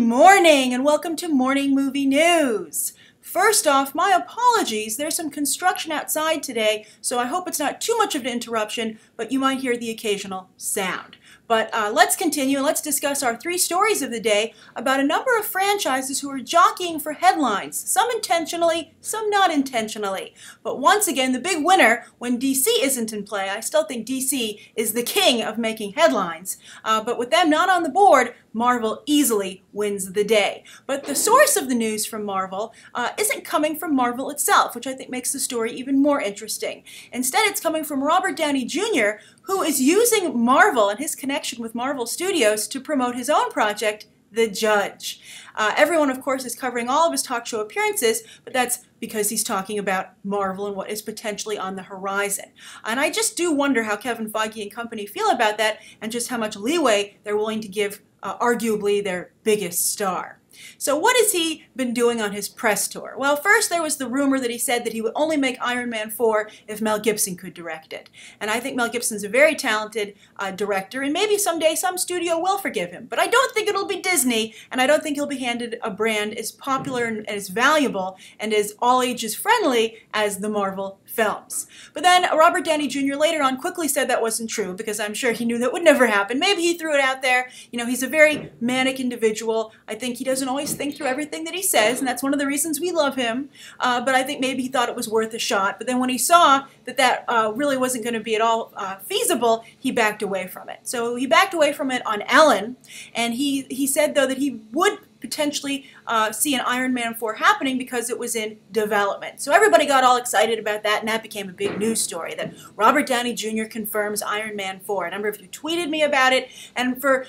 morning and welcome to Morning Movie News. First off, my apologies. There's some construction outside today, so I hope it's not too much of an interruption, but you might hear the occasional sound. But let's continue and let's discuss our three stories of the day about a number of franchises who are jockeying for headlines, some intentionally, some not intentionally. But once again, the big winner, when DC isn't in play, I still think DC is the king of making headlines, but with them not on the board, Marvel easily wins the day. But the source of the news from Marvel isn't coming from Marvel itself, which I think makes the story even more interesting. Instead, it's coming from Robert Downey Jr., who is using Marvel and his connection with Marvel Studios to promote his own project, The Judge. Everyone, of course, is covering all of his talk show appearances, but that's because he's talking about Marvel and what is potentially on the horizon. And I just do wonder how Kevin Feige and company feel about that and just how much leeway they're willing to give arguably their biggest star. So what has he been doing on his press tour? Well, first there was the rumor that he said that he would only make Iron Man 4 if Mel Gibson could direct it. And I think Mel Gibson's a very talented director, and maybe someday some studio will forgive him. But I don't think it'll be Disney, and I don't think he'll be handed a brand as popular and as valuable and as all ages friendly as the Marvel films. But then Robert Downey Jr. later on quickly said that wasn't true, because I'm sure he knew that would never happen. Maybe he threw it out there. You know, he's a very manic individual. I think he doesn't always think through everything that he says, and that's one of the reasons we love him. But I think maybe he thought it was worth a shot. But then when he saw that that really wasn't going to be at all feasible, he backed away from it. So he backed away from it on Ellen, and he said, though, that he would potentially see an Iron Man 4 happening because it was in development. So everybody got all excited about that, and that became a big news story, that Robert Downey Jr. confirms Iron Man 4. A number of you tweeted me about it, and for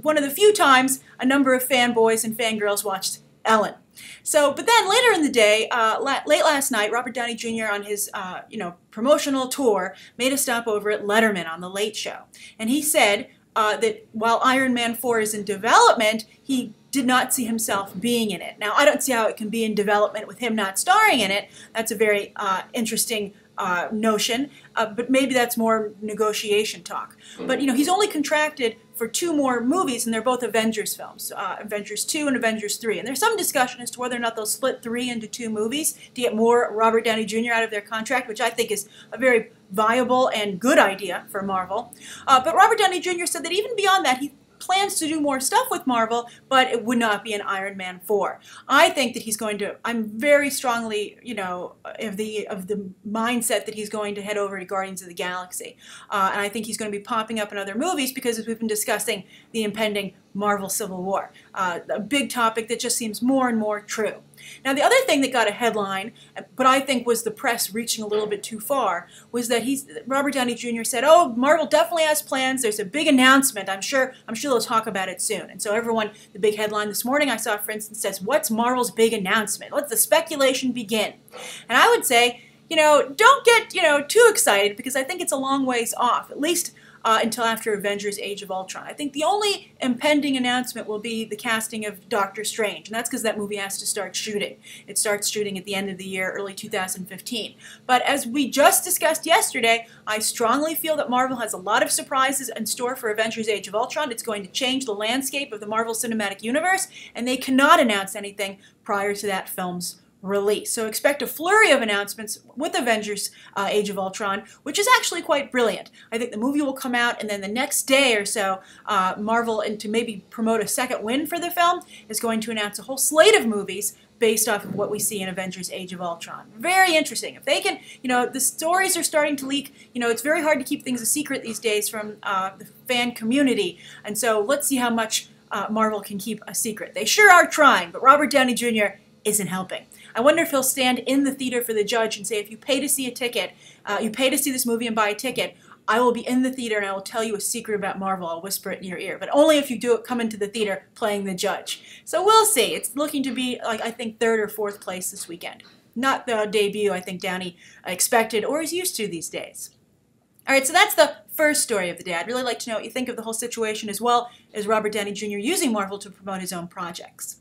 one of the few times, a number of fanboys and fangirls watched Ellen. So, but then later in the day, late last night, Robert Downey Jr. on his promotional tour made a stop over at Letterman on The Late Show. And he said that while Iron Man 4 is in development, he did not see himself being in it. Now, I don't see how it can be in development with him not starring in it. That's a very interesting notion, but maybe that's more negotiation talk. But, you know, he's only contracted for 2 more movies, and they're both Avengers films, Avengers 2 and Avengers 3. And there's some discussion as to whether or not they'll split 3 into 2 movies to get more Robert Downey Jr. out of their contract, which I think is a very viable and good idea for Marvel. But Robert Downey Jr. said that even beyond that, he plans to do more stuff with Marvel, but it would not be an Iron Man 4. I think that he's going to, I'm very strongly, of the mindset that he's going to head over to Guardians of the Galaxy. And I think he's going to be popping up in other movies because, as we've been discussing, the impending Marvel Civil War. A big topic that just seems more and more true. Now, the other thing that got a headline, but I think was the press reaching a little bit too far, was that Robert Downey Jr. said, "Oh, Marvel definitely has plans. There's a big announcement. I'm sure they'll talk about it soon." And so everyone, the big headline this morning I saw, for instance, says, "What's Marvel's big announcement? Let the speculation begin." And I would say, don't get, too excited, because I think it's a long ways off, at least until after Avengers Age of Ultron. I think the only impending announcement will be the casting of Doctor Strange, and that's because that movie has to start shooting. It starts shooting at the end of the year, early 2015. But as we just discussed yesterday, I strongly feel that Marvel has a lot of surprises in store for Avengers Age of Ultron. It's going to change the landscape of the Marvel Cinematic Universe, and they cannot announce anything prior to that film's release. So expect a flurry of announcements with Avengers Age of Ultron, which is actually quite brilliant. I think the movie will come out, and then the next day or so, Marvel, and to maybe promote a second win for the film, is going to announce a whole slate of movies based off of what we see in Avengers Age of Ultron. Very interesting. If they can, the stories are starting to leak. It's very hard to keep things a secret these days from the fan community, and so let's see how much Marvel can keep a secret. They sure are trying, but Robert Downey Jr. isn't helping. I wonder if he'll stand in the theater for The Judge and say, if you pay to see a ticket, you pay to see this movie and buy a ticket, I will be in the theater and I will tell you a secret about Marvel. I'll whisper it in your ear. But only if you come into the theater playing The Judge. So we'll see. It's looking to be, I think, 3rd or 4th place this weekend. Not the debut I think Downey expected or is used to these days. All right, so that's the first story of the day. I'd really like to know what you think of the whole situation, as well as Robert Downey Jr. using Marvel to promote his own projects.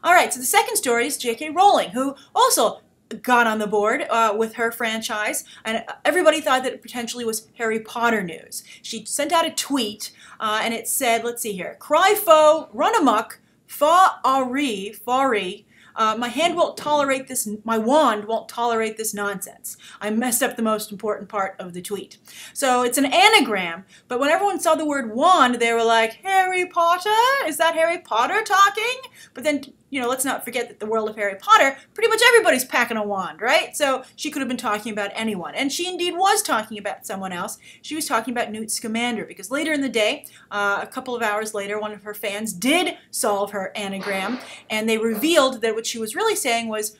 All right, so the second story is J.K. Rowling, who also got on the board with her franchise, and everybody thought that it potentially was Harry Potter news. She sent out a tweet, and it said, let's see here, "Cry foe, run amok, Fari, my hand won't tolerate this, my wand won't tolerate this nonsense. I messed up the most important part of the tweet. So it's an anagram, but when everyone saw the word wand, they were like, Harry Potter? Is that Harry Potter talking? But then, you know, let's not forget that the world of Harry Potter, pretty much everybody's packing a wand, right? So she could have been talking about anyone. And she indeed was talking about someone else. She was talking about Newt Scamander, because later in the day, a couple of hours later, one of her fans did solve her anagram, and they revealed that what she was really saying was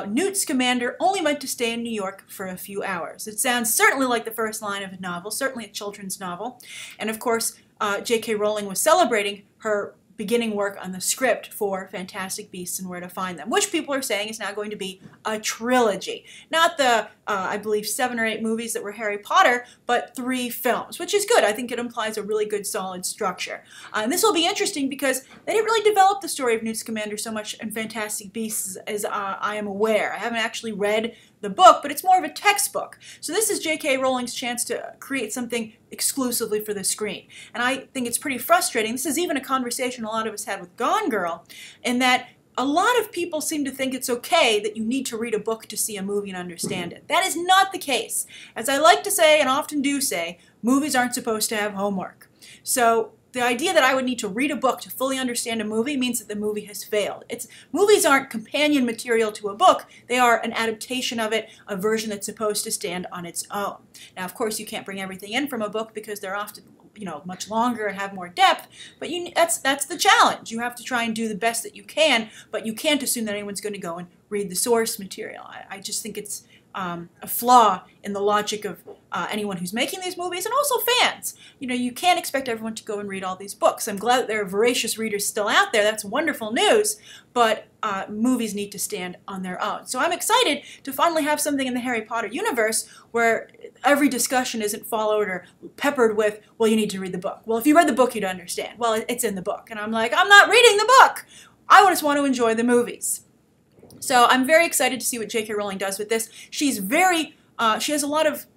Newt Scamander only meant to stay in New York for a few hours. It sounds certainly like the first line of a novel, certainly a children's novel. And of course, J.K. Rowling was celebrating her beginning work on the script for Fantastic Beasts and Where to Find Them, which people are saying is now going to be a trilogy. Not the, I believe, 7 or 8 movies that were Harry Potter, but 3 films, which is good. I think it implies a really good, solid structure. And this will be interesting because they didn't really develop the story of Newt Scamander so much in Fantastic Beasts as I am aware. I haven't actually read the book, but it's more of a textbook. So this is J.K. Rowling's chance to create something exclusively for the screen. And I think it's pretty frustrating. This is even a conversation a lot of us had with Gone Girl, in that a lot of people seem to think it's okay that you need to read a book to see a movie and understand it. That is not the case. As I like to say, and often do say, movies aren't supposed to have homework. So the idea that I would need to read a book to fully understand a movie means that the movie has failed. Movies aren't companion material to a book. They are an adaptation of it, a version that's supposed to stand on its own. Now, of course, you can't bring everything in from a book because they're often, you know, much longer and have more depth, but that's the challenge. You have to try and do the best that you can, but you can't assume that anyone's going to go and read the source material. I just think it's a flaw in the logic of anyone who's making these movies, and also fans. You know, you can't expect everyone to go and read all these books. I'm glad that there are voracious readers still out there. That's wonderful news, but movies need to stand on their own. So I'm excited to finally have something in the Harry Potter universe where every discussion isn't followed or peppered with, well, you need to read the book. Well, if you read the book, you'd understand. Well, it's in the book. And I'm like, I'm not reading the book. I just want to enjoy the movies. So I'm very excited to see what J.K. Rowling does with this. She's very, she has a lot of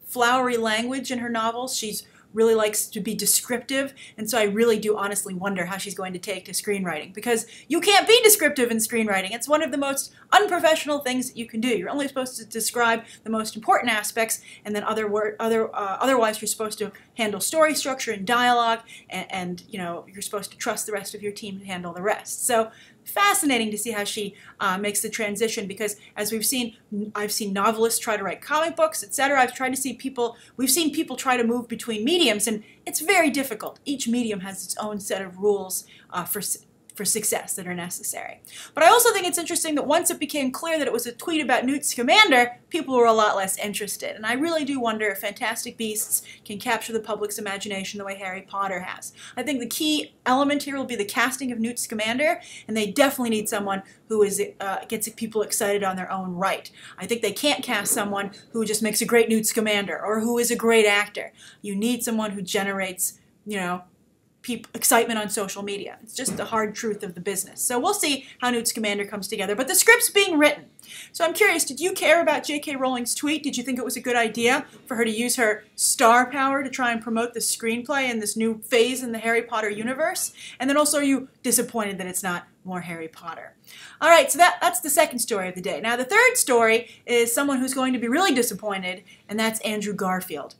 flowery language in her novels. She's really likes to be descriptive, and so I really do honestly wonder how she's going to take to screenwriting, because you can't be descriptive in screenwriting. It's one of the most unprofessional things that you can do. You're only supposed to describe the most important aspects, and then otherwise you're supposed to handle story structure and dialogue, and you know, you're supposed to trust the rest of your team to handle the rest. So fascinating to see how she makes the transition, because as we've seen, I've seen novelists try to write comic books, etc. We've seen people try to move between mediums, and it's very difficult. Each medium has its own set of rules for success that are necessary. But I also think it's interesting that once it became clear that it was a tweet about Newt Scamander, people were a lot less interested. And I really do wonder if Fantastic Beasts can capture the public's imagination the way Harry Potter has. I think the key element here will be the casting of Newt Scamander, and they definitely need someone who gets people excited on their own right. I think they can't cast someone who just makes a great Newt Scamander or who is a great actor. You need someone who generates, you know, excitement on social media. It's just the hard truth of the business. So we'll see how Newt Scamander comes together. But the script's being written. So I'm curious, did you care about J.K. Rowling's tweet? Did you think it was a good idea for her to use her star power to try and promote the screenplay and this new phase in the Harry Potter universe? And then also, are you disappointed that it's not more Harry Potter? All right, so that's the second story of the day. Now the third story is someone who's going to be really disappointed, and that's Andrew Garfield.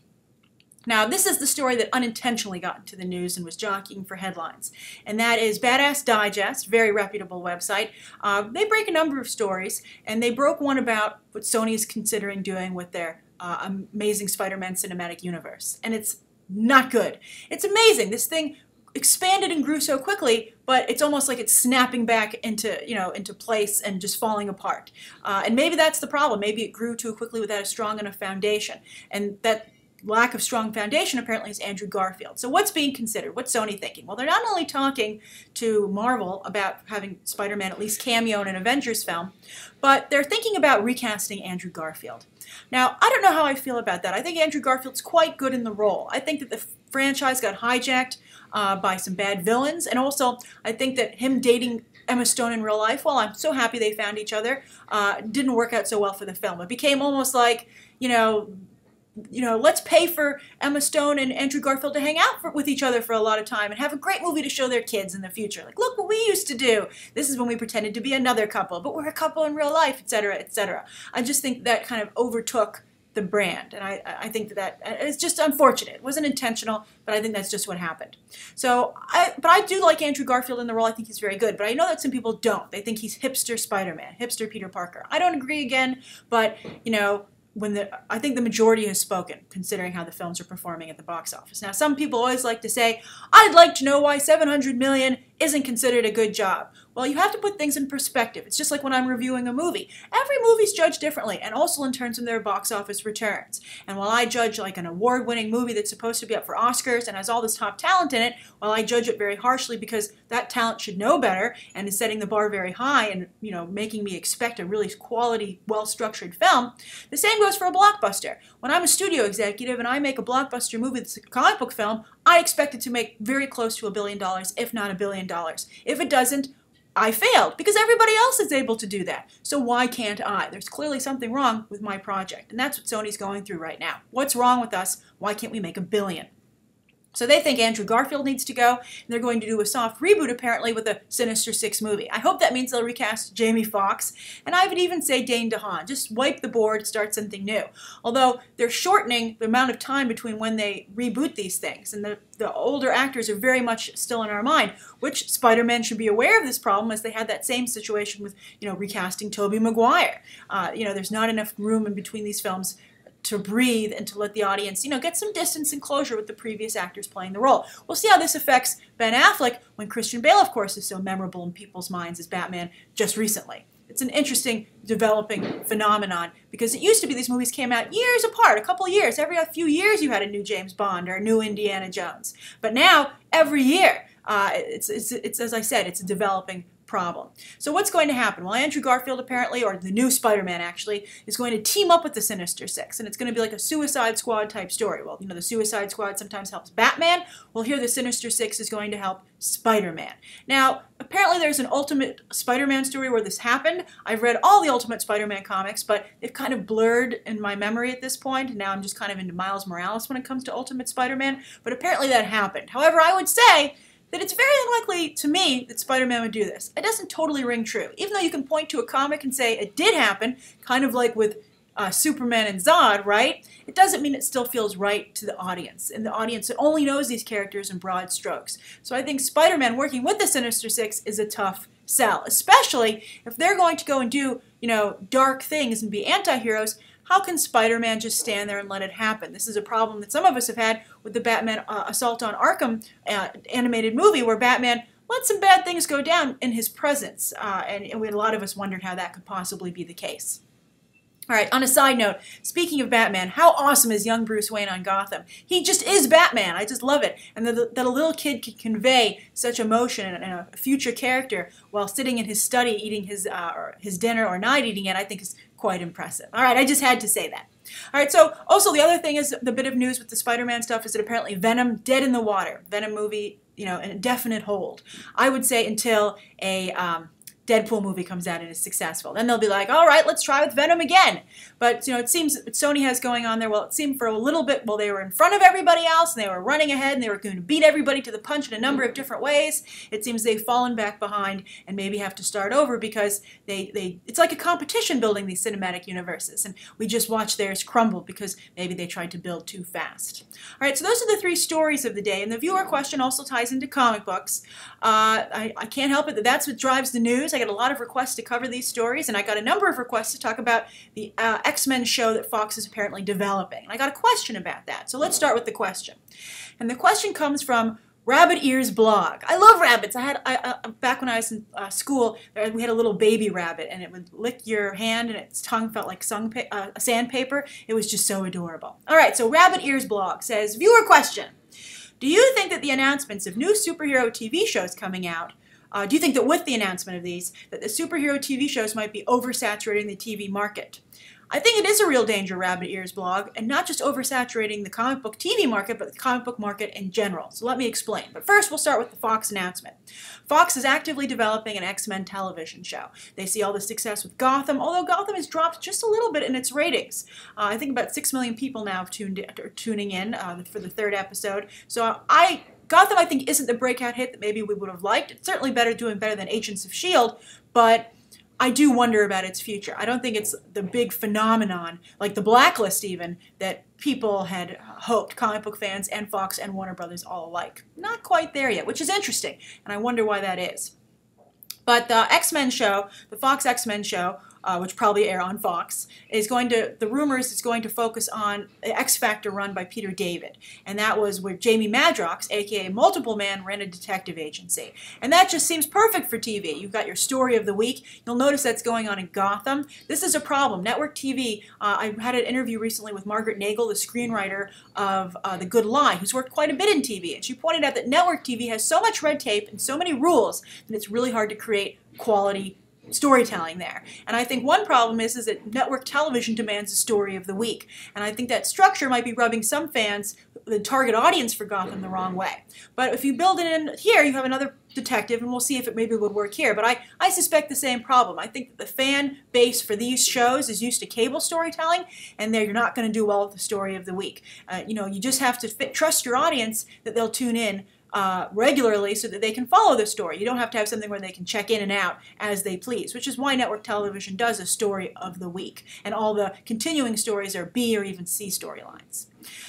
Now, this is the story that unintentionally got into the news and was jockeying for headlines. And that is Badass Digest, very reputable website. They break a number of stories, and they broke one about what Sony is considering doing with their Amazing Spider-Man cinematic universe. And it's not good. It's amazing. This thing expanded and grew so quickly, but it's almost like it's snapping back into place and just falling apart. And maybe that's the problem. Maybe it grew too quickly without a strong enough foundation. And that lack of strong foundation apparently is Andrew Garfield. So what's being considered? What's Sony thinking? Well, they're not only talking to Marvel about having Spider-Man at least cameo in an Avengers film, but they're thinking about recasting Andrew Garfield. Now, I don't know how I feel about that. I think Andrew Garfield's quite good in the role. I think that the franchise got hijacked by some bad villains, and also I think that him dating Emma Stone in real life, well, I'm so happy they found each other, didn't work out so well for the film. It became almost like, you know, let's pay for Emma Stone and Andrew Garfield to hang out with each other for a lot of time and have a great movie to show their kids in the future. Like, look what we used to do. This is when we pretended to be another couple, but we're a couple in real life, etc., etc. I just think that kind of overtook the brand, and I think that it's just unfortunate. It wasn't intentional, but I think that's just what happened. But I do like Andrew Garfield in the role. I think he's very good, but I know that some people don't. They think he's hipster Spider-Man, hipster Peter Parker. I don't agree again, but I think the majority has spoken, considering how the films are performing at the box office. Now, some people always like to say, I'd like to know why $700 million isn't considered a good job. Well, you have to put things in perspective. It's just like when I'm reviewing a movie. Every movie's judged differently, and also in terms of their box office returns. And while I judge like an award-winning movie that's supposed to be up for Oscars and has all this top talent in it, while I judge it very harshly because that talent should know better and is setting the bar very high and making me expect a really quality, well-structured film, the same goes for a blockbuster. When I'm a studio executive and I make a blockbuster movie that's a comic book film, I expect it to make very close to $1 billion, if not $1 billion. If it doesn't, I failed, because everybody else is able to do that. So why can't I? There's clearly something wrong with my project, and that's what Sony's going through right now. What's wrong with us? Why can't we make $1 billion? So they think Andrew Garfield needs to go, and they're going to do a soft reboot, apparently, with a Sinister Six movie. I hope that means they'll recast Jamie Foxx, and I would even say Dane DeHaan. Just wipe the board, start something new. Although they're shortening the amount of time between when they reboot these things, and the older actors are very much still in our mind, which Spider-Man should be aware of this problem, as they had that same situation with, recasting Tobey Maguire. There's not enough room in between these films to breathe and to let the audience, get some distance and closure with the previous actors playing the role. We'll see how this affects Ben Affleck when Christian Bale, of course, is so memorable in people's minds as Batman just recently. It's an interesting developing phenomenon, because it used to be these movies came out years apart, a couple of years. Every few years you had a new James Bond or a new Indiana Jones. But now, every year, it's as I said, it's a developing problem. So what's going to happen? Well, Andrew Garfield apparently, or the new Spider-Man actually, is going to team up with the Sinister Six, and it's going to be like a Suicide Squad type story. Well, the Suicide Squad sometimes helps Batman. Well, here the Sinister Six is going to help Spider-Man. Now, apparently there's an Ultimate Spider-Man story where this happened. I've read all the Ultimate Spider-Man comics, but they've kind of blurred in my memory at this point, and now I'm just kind of into Miles Morales when it comes to Ultimate Spider-Man, but apparently that happened. However, I would say that it's very unlikely to me that Spider-Man would do this. It doesn't totally ring true. Even though you can point to a comic and say it did happen, kind of like with Superman and Zod, right? It doesn't mean it still feels right to the audience, and the audience that only knows these characters in broad strokes. So I think Spider-Man working with the Sinister Six is a tough sell, especially if they're going to go and do, dark things and be anti-heroes. How can Spider-Man just stand there and let it happen? This is a problem that some of us have had with the Batman Assault on Arkham animated movie, where Batman let some bad things go down in his presence, and a lot of us wondered how that could possibly be the case. All right, on a side note, speaking of Batman, how awesome is young Bruce Wayne on Gotham? He just is Batman. I just love it. And that a little kid can convey such emotion in a future character while sitting in his study eating his dinner or not eating it, I think is quite impressive. All right, I just had to say that. All right, so also the other thing is the bit of news with the Spider-Man stuff is that apparently Venom, dead in the water. Venom movie, an indefinite hold. I would say until a Deadpool movie comes out and is successful. Then they'll be like, all right, let's try with Venom again. But, it seems what Sony has going on there, well, it seemed for a little bit, well, they were in front of everybody else, and they were running ahead, and they were going to beat everybody to the punch in a number of different ways. It seems they've fallen back behind and maybe have to start over because it's like a competition building these cinematic universes, and we just watched theirs crumble because maybe they tried to build too fast. All right, so those are the three stories of the day, and the viewer question also ties into comic books. I can't help it that's what drives the news. I got a lot of requests to cover these stories, and I got a number of requests to talk about the X-Men show that Fox is apparently developing. And I got a question about that. So let's start with the question. And the question comes from Rabbit Ears Blog. I love rabbits. Back when I was in school, we had a little baby rabbit, and it would lick your hand, and its tongue felt like sandpaper. It was just so adorable. All right, so Rabbit Ears Blog says, viewer question. Do you think that the announcements of new superhero TV shows coming out, do you think that with the announcement of these, that the superhero TV shows might be oversaturating the TV market? I think it is a real danger, Rabbit Ears blog, and not just oversaturating the comic book TV market, but the comic book market in general. So let me explain. But first, we'll start with the Fox announcement. Fox is actively developing an X-Men television show. They see all the success with Gotham, although Gotham has dropped just a little bit in its ratings. I think about 6 million people now have tuning in for the 3rd episode. So Gotham, I think, isn't the breakout hit that maybe we would have liked. It's certainly doing better than Agents of S.H.I.E.L.D., but I do wonder about its future. I don't think it's the big phenomenon, like the Blacklist even, that people had hoped, comic book fans and Fox and Warner Brothers all alike. Not quite there yet, which is interesting, and I wonder why that is. But the X-Men show, the Fox X-Men show, which probably air on Fox, the rumors is going to focus on the X Factor run by Peter David. And that was where Jamie Madrox, aka Multiple Man, ran a detective agency. And that just seems perfect for TV. You've got your story of the week. You'll notice that's going on in Gotham. This is a problem. Network TV, I had an interview recently with Margaret Nagel, the screenwriter of The Good Lie, who's worked quite a bit in TV. And she pointed out that network TV has so much red tape and so many rules that it's really hard to create quality storytelling there. And I think one problem is that network television demands a story of the week. And I think that structure might be rubbing some fans, the target audience for Gotham, the wrong way. But if you build it in here, you have another detective, and we'll see if it maybe would work here. But I suspect the same problem. I think that the fan base for these shows is used to cable storytelling, and you're not going to do well with the story of the week. You just have to trust your audience that they'll tune in regularly so that they can follow the story. You don't have to have something where they can check in and out as they please, which is why network television does a story of the week. And all the continuing stories are B or even C storylines.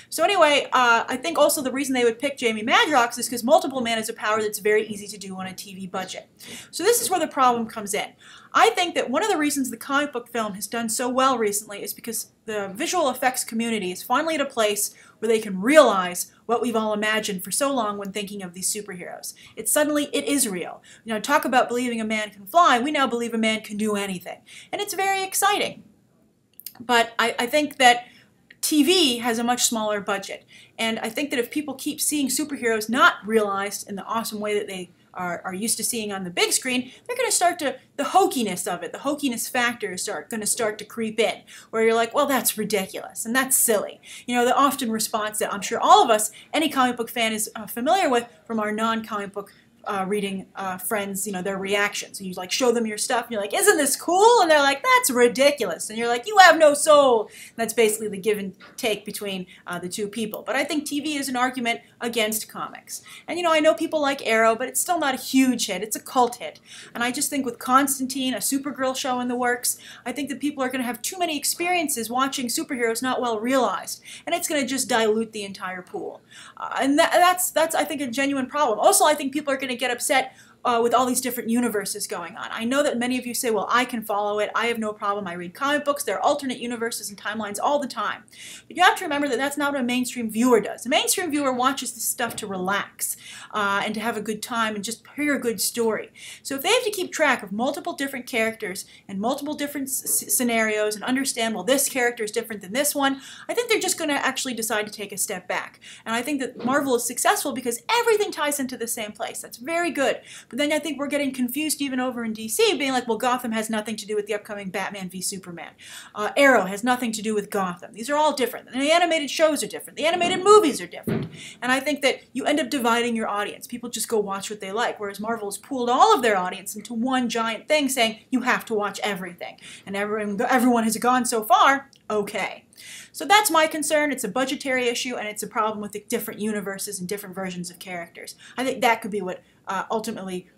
So anyway, I think also the reason they would pick Jamie Madrox is because Multiple Man is a power that's very easy to do on a TV budget. So this is where the problem comes in. I think that one of the reasons the comic book film has done so well recently is because the visual effects community is finally at a place where they can realize what we've all imagined for so long when thinking of these superheroes. It is real. Talk about believing a man can fly, we now believe a man can do anything. And it's very exciting. But I think that TV has a much smaller budget. And I think that if people keep seeing superheroes not realized in the awesome way that they are used to seeing on the big screen, they're going to start to, the hokiness of it, the hokiness factor is going to start to creep in, where you're like, well, that's ridiculous, and that's silly. The often response that I'm sure all of us, any comic book fan is familiar with from our non-comic book reading friends, their reactions. So you show them your stuff and you're like, isn't this cool? And they're like, that's ridiculous. And you're like, you have no soul. And that's basically the give and take between the two people. But I think TV is an argument against comics. And I know people like Arrow, but it's still not a huge hit. It's a cult hit. And I just think with Constantine, a Supergirl show in the works, I think that people are going to have too many experiences watching superheroes not well realized. And it's going to just dilute the entire pool. And that's I think, a genuine problem. Also, I think people are going to get upset with all these different universes going on. I know that many of you say, well, I can follow it. I have no problem. I read comic books. There are alternate universes and timelines all the time. But you have to remember that that's not what a mainstream viewer does. The mainstream viewer watches this stuff to relax and to have a good time and just hear a good story. So if they have to keep track of multiple different characters and multiple different scenarios and understand, well, this character is different than this one, I think they're just going to actually decide to take a step back. And I think that Marvel is successful because everything ties into the same place. That's very good. But then I think we're getting confused even over in DC, being like, well, Gotham has nothing to do with the upcoming Batman v Superman. Arrow has nothing to do with Gotham. These are all different. And the animated shows are different. The animated movies are different. And I think that you end up dividing your audience. People just go watch what they like, whereas Marvel has pooled all of their audience into one giant thing saying, you have to watch everything. And everyone has gone so far, okay. So that's my concern. It's a budgetary issue, and it's a problem with the different universes and different versions of characters. I think that could be what ultimately,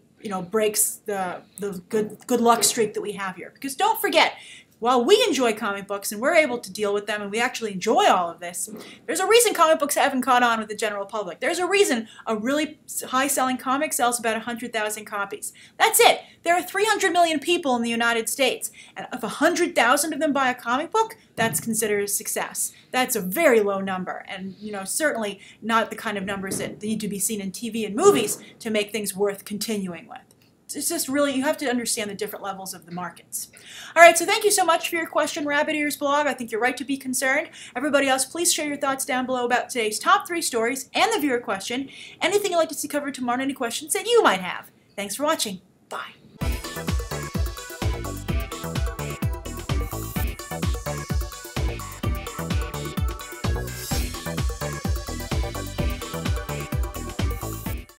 breaks the good luck streak that we have here. Because don't forget, while we enjoy comic books and we're able to deal with them and we actually enjoy all of this, there's a reason comic books haven't caught on with the general public. There's a reason a really high-selling comic sells about 100,000 copies. That's it. There are 300 million people in the United States, and if 100,000 of them buy a comic book, that's considered a success. That's a very low number, and certainly not the kind of numbers that need to be seen in TV and movies to make things worth continuing with. It's just really, you have to understand the different levels of the markets. All right, so thank you so much for your question, Rabbit Ears blog. I think you're right to be concerned. Everybody else, please share your thoughts down below about today's top 3 stories and the viewer question. Anything you'd like to see covered tomorrow, any questions that you might have. Thanks for watching. Bye.